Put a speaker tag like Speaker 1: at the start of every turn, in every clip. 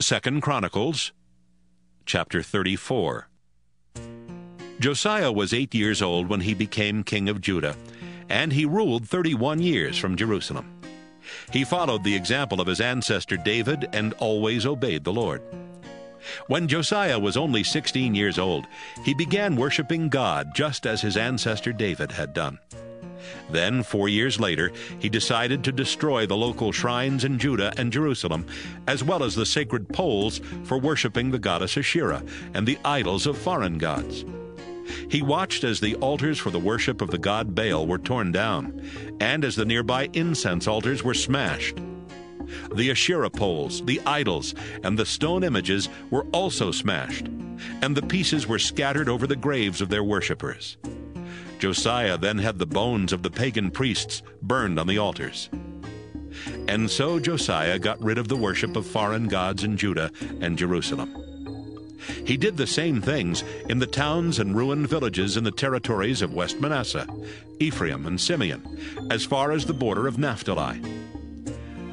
Speaker 1: 2 Chronicles Chapter 34. Josiah was 8 years old when he became king of Judah, and he ruled 31 years from Jerusalem. He followed the example of his ancestor David and always obeyed the Lord. When Josiah was only 16 years old, he began worshiping God just as his ancestor David had done. Then, 4 years later, he decided to destroy the local shrines in Judah and Jerusalem, as well as the sacred poles for worshiping the goddess Asherah and the idols of foreign gods. He watched as the altars for the worship of the god Baal were torn down, and as the nearby incense altars were smashed. The Asherah poles, the idols, and the stone images were also smashed, and the pieces were scattered over the graves of their worshippers. Josiah then had the bones of the pagan priests burned on the altars. And so Josiah got rid of the worship of foreign gods in Judah and Jerusalem. He did the same things in the towns and ruined villages in the territories of West Manasseh, Ephraim, and Simeon, as far as the border of Naphtali.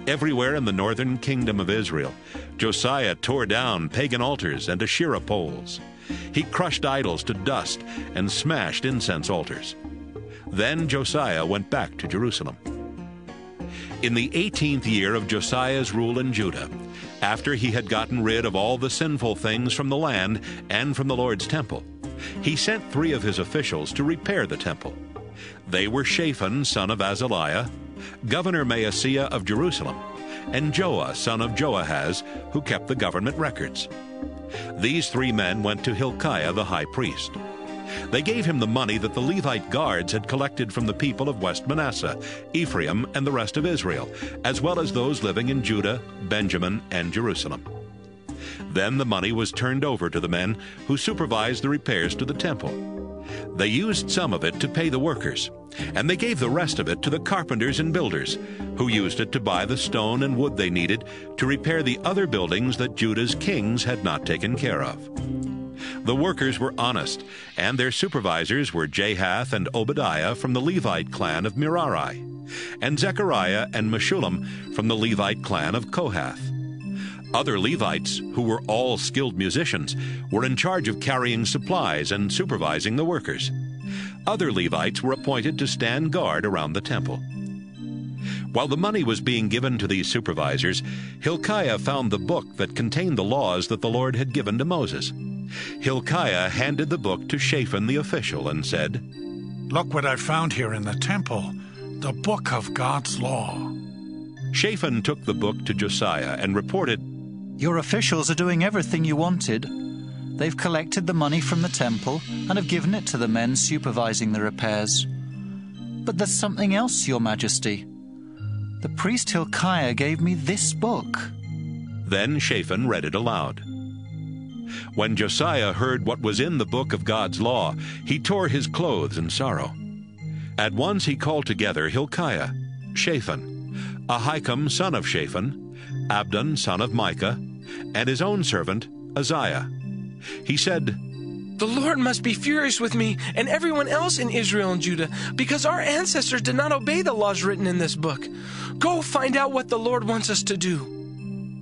Speaker 1: Everywhere in the northern kingdom of Israel, Josiah tore down pagan altars and Asherah poles. He crushed idols to dust and smashed incense altars. Then Josiah went back to Jerusalem. In the 18th year of Josiah's rule in Judah, after he had gotten rid of all the sinful things from the land and from the Lord's temple, he sent 3 of his officials to repair the temple. They were Shaphan, son of Azaliah, Governor Maaseiah of Jerusalem, and Joah, son of Joahaz, who kept the government records. These 3 men went to Hilkiah the high priest. They gave him the money that the Levite guards had collected from the people of West Manasseh, Ephraim, and the rest of Israel, as well as those living in Judah, Benjamin, and Jerusalem. Then the money was turned over to the men who supervised the repairs to the temple. They used some of it to pay the workers, and they gave the rest of it to the carpenters and builders, who used it to buy the stone and wood they needed to repair the other buildings that Judah's kings had not taken care of. The workers were honest, and their supervisors were Jahath and Obadiah from the Levite clan of Merari, and Zechariah and Meshullam from the Levite clan of Kohath. Other Levites, who were all skilled musicians, were in charge of carrying supplies and supervising the workers. Other Levites were appointed to stand guard around the temple. While the money was being given to these supervisors, Hilkiah found the book that contained the laws that the Lord had given to Moses. Hilkiah handed the book to Shaphan the official and said,
Speaker 2: "Look what I found here in the temple, the book of God's law."
Speaker 1: Shaphan took the book to Josiah and reported,
Speaker 3: "Your officials are doing everything you wanted. They've collected the money from the temple and have given it to the men supervising the repairs. But there's something else, Your Majesty. The priest Hilkiah gave me this book."
Speaker 1: Then Shaphan read it aloud. When Josiah heard what was in the book of God's law, he tore his clothes in sorrow. At once he called together Hilkiah, Shaphan, Ahikam son of Shaphan, Abdon son of Micah, and his own servant Uzziah. He said,
Speaker 4: "The Lord must be furious with me and everyone else in Israel and Judah, because our ancestors did not obey the laws written in this book. Go find out what the Lord wants us to do."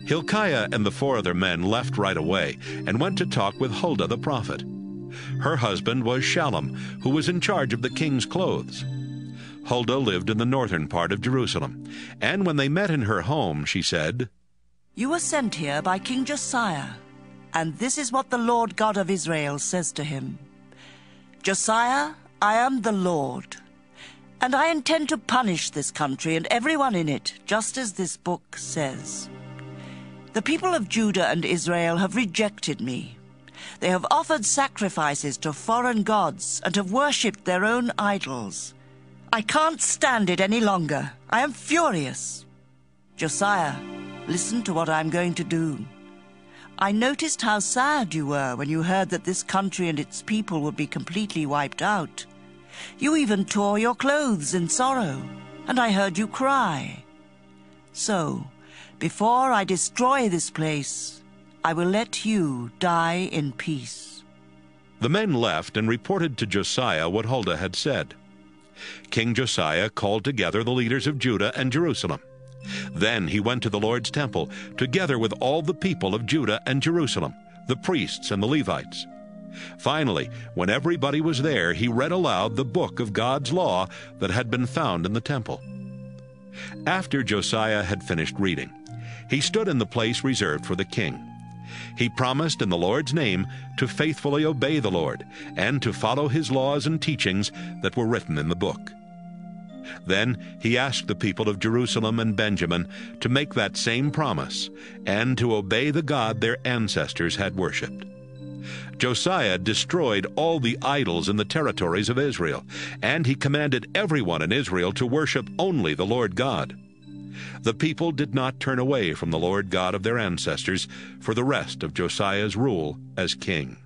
Speaker 1: Hilkiah and the 4 other men left right away and went to talk with Huldah the prophet. Her husband was Shallum, who was in charge of the king's clothes. Huldah lived in the northern part of Jerusalem, and when they met in her home, she said,
Speaker 5: "You were sent here by King Josiah, and this is what the Lord God of Israel says to him. Josiah, I am the Lord, and I intend to punish this country and everyone in it, just as this book says. The people of Judah and Israel have rejected me. They have offered sacrifices to foreign gods and have worshipped their own idols. I can't stand it any longer. I am furious. Josiah, listen to what I'm going to do. I noticed how sad you were when you heard that this country and its people would be completely wiped out. You even tore your clothes in sorrow, and I heard you cry. So, before I destroy this place, I will let you die in peace."
Speaker 1: The men left and reported to Josiah what Huldah had said. King Josiah called together the leaders of Judah and Jerusalem. Then he went to the Lord's temple, together with all the people of Judah and Jerusalem, the priests and the Levites. Finally, when everybody was there, he read aloud the book of God's law that had been found in the temple. After Josiah had finished reading, he stood in the place reserved for the king. He promised in the Lord's name to faithfully obey the Lord and to follow his laws and teachings that were written in the book. Then he asked the people of Jerusalem and Benjamin to make that same promise and to obey the God their ancestors had worshipped. Josiah destroyed all the idols in the territories of Israel, and he commanded everyone in Israel to worship only the Lord God. The people did not turn away from the Lord God of their ancestors for the rest of Josiah's rule as king.